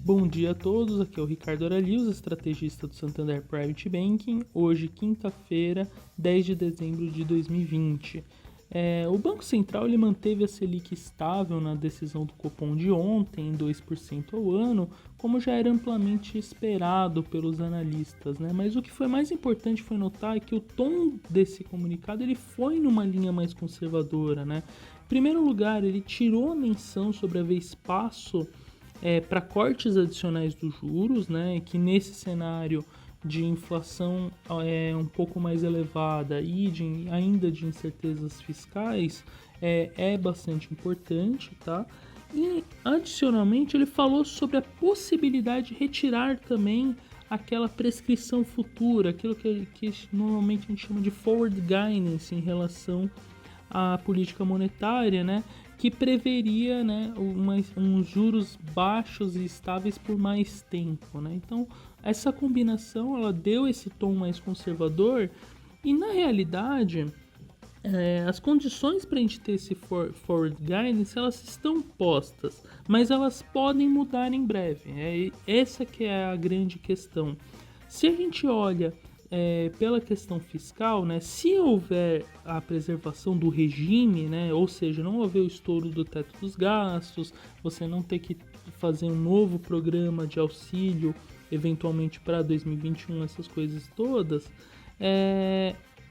Bom dia a todos, aqui é o Ricardo Aralios, estrategista do Santander Private Banking. Hoje, quinta-feira, 10 de dezembro de 2020. O Banco Central ele manteve a Selic estável na decisão do Copom de ontem, em 2% ao ano, como já era amplamente esperado pelos analistas, né? Mas o que foi mais importante foi notar que o tom desse comunicado ele foi numa linha mais conservadora, né? Em primeiro lugar, ele tirou a menção sobre haver espaço para cortes adicionais dos juros, né, que nesse cenário de inflação um pouco mais elevada e ainda de incertezas fiscais é bastante importante, tá? E adicionalmente ele falou sobre a possibilidade de retirar também aquela prescrição futura, aquilo que normalmente a gente chama de forward guidance em relação à política monetária, né? Que preveria, né, uns juros baixos e estáveis por mais tempo, né? Então, essa combinação ela deu esse tom mais conservador e, na realidade, as condições para a gente ter esse forward guidance, elas estão postas, mas elas podem mudar em breve. Essa que é a grande questão. Se a gente olha pela questão fiscal, né, se houver a preservação do regime, né, ou seja, não houver o estouro do teto dos gastos, você não ter que fazer um novo programa de auxílio, eventualmente para 2021, essas coisas todas,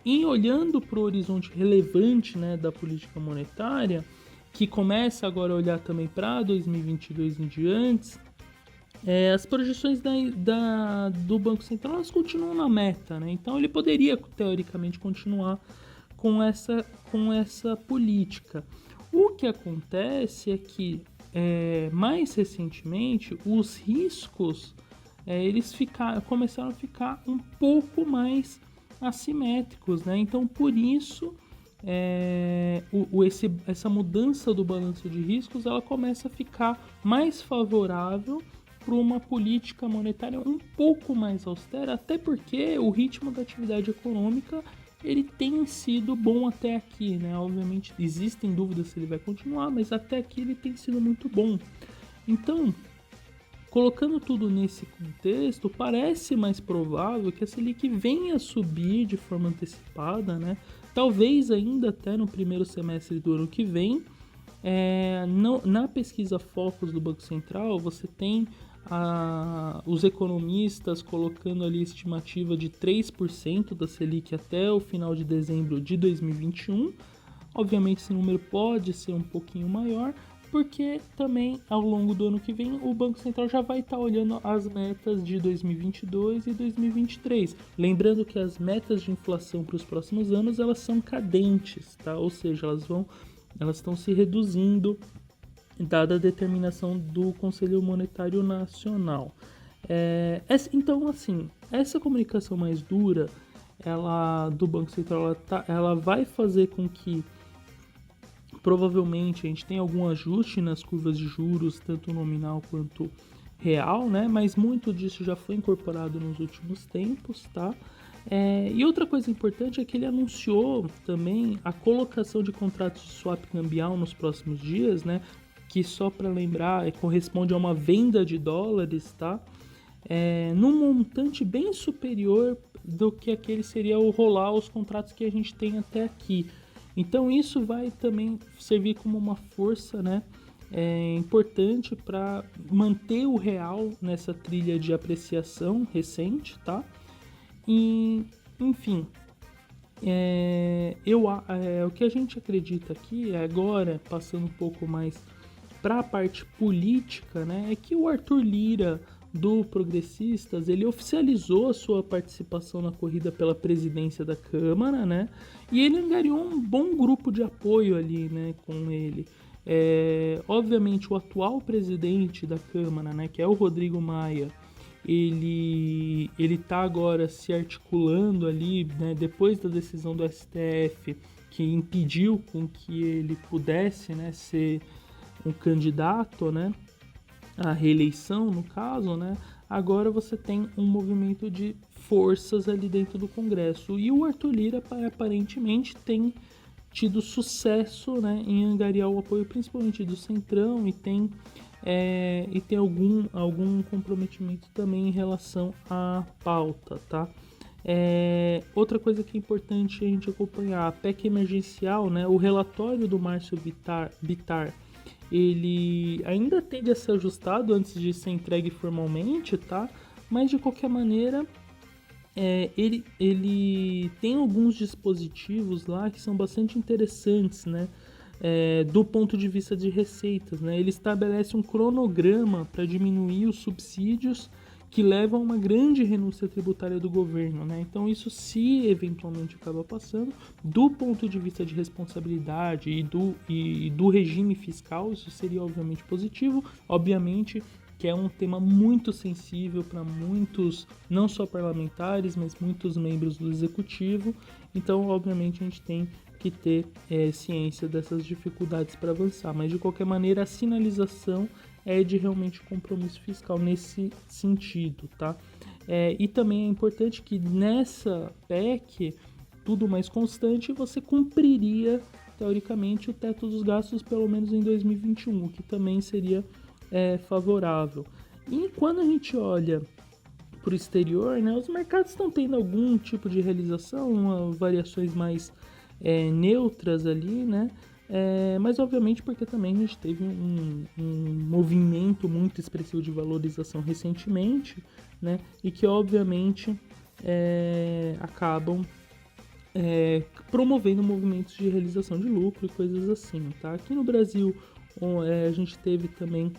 em olhando para o horizonte relevante, né, da política monetária, que começa agora a olhar também para 2022 em diante, as projeções do Banco Central elas continuam na meta, né? Então ele poderia, teoricamente, continuar com essa política. O que acontece é que, mais recentemente, os riscos eles começaram a ficar um pouco mais assimétricos, né? Então, por isso, essa mudança do balanço de riscos ela começa a ficar mais favorável para uma política monetária um pouco mais austera, até porque o ritmo da atividade econômica ele tem sido bom até aqui, né? Obviamente existem dúvidas se ele vai continuar, mas até aqui ele tem sido muito bom. Então, colocando tudo nesse contexto, parece mais provável que a Selic venha a subir de forma antecipada, né? Talvez ainda até no primeiro semestre do ano que vem. Na pesquisa Focus do Banco Central, você tem os economistas colocando ali a estimativa de 3% da Selic até o final de dezembro de 2021. Obviamente esse número pode ser um pouquinho maior, porque também ao longo do ano que vem o Banco Central já vai estar olhando as metas de 2022 e 2023. Lembrando que as metas de inflação para os próximos anos elas são cadentes, tá? Ou seja, elas estão se reduzindo dada a determinação do Conselho Monetário Nacional. Então, assim, essa comunicação mais dura do Banco Central ela vai fazer com que provavelmente a gente tenha algum ajuste nas curvas de juros, tanto nominal quanto real, né? Mas muito disso já foi incorporado nos últimos tempos, tá? E outra coisa importante é que ele anunciou também a colocação de contratos de swap cambial nos próximos dias, né? Que só para lembrar corresponde a uma venda de dólares, tá? Num montante bem superior do que aquele seria o rolar os contratos que a gente tem até aqui. Então isso vai também servir como uma força, né, importante para manter o real nessa trilha de apreciação recente, tá? E, enfim, o que a gente acredita aqui agora, passando um pouco mais para a parte política, né, é que o Arthur Lira do Progressistas, ele oficializou a sua participação na corrida pela presidência da Câmara, né, e ele angariou um bom grupo de apoio ali, né, com ele. Obviamente o atual presidente da Câmara, né, que é o Rodrigo Maia, ele está agora se articulando ali, né, depois da decisão do STF que impediu com que ele pudesse, né, ser um candidato, né, à reeleição, no caso, né, agora você tem um movimento de forças ali dentro do Congresso. E o Arthur Lira aparentemente tem tido sucesso, né, em angariar o apoio principalmente do Centrão e tem e tem algum comprometimento também em relação à pauta, tá? Outra coisa que é importante a gente acompanhar, a PEC emergencial, né? O relatório do Márcio Bittar, ele ainda tende a ser ajustado antes de ser entregue formalmente, tá? Mas de qualquer maneira, ele tem alguns dispositivos lá que são bastante interessantes, né? Do ponto de vista de receitas, né? Ele estabelece um cronograma para diminuir os subsídios que levam a uma grande renúncia tributária do governo, né? Então isso, se eventualmente acaba passando, do ponto de vista de responsabilidade e do regime fiscal, isso seria obviamente positivo. Obviamente que é um tema muito sensível para muitos, não só parlamentares, mas muitos membros do executivo. Então, obviamente, a gente tem que ter ciência dessas dificuldades para avançar. Mas, de qualquer maneira, a sinalização é de realmente compromisso fiscal nesse sentido, tá? E também é importante que nessa PEC, tudo mais constante, você cumpriria, teoricamente, o teto dos gastos pelo menos em 2021, o que também seria favorável. E quando a gente olha para o exterior, né, os mercados estão tendo algum tipo de realização, variações mais neutras ali, né? Mas obviamente porque também a gente teve um movimento muito expressivo de valorização recentemente, né? E que obviamente acabam promovendo movimentos de realização de lucro e coisas assim, tá? Aqui no Brasil a gente teve também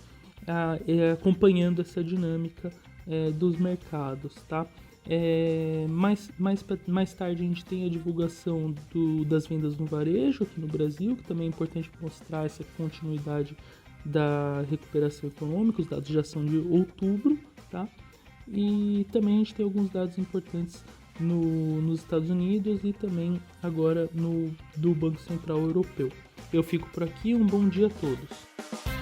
acompanhando essa dinâmica dos mercados, tá? Mais tarde a gente tem a divulgação das vendas no varejo aqui no Brasil, que também é importante mostrar essa continuidade da recuperação econômica. Os dados já são de outubro, tá? E também a gente tem alguns dados importantes nos Estados Unidos e também agora do Banco Central Europeu. Eu fico por aqui, um bom dia a todos.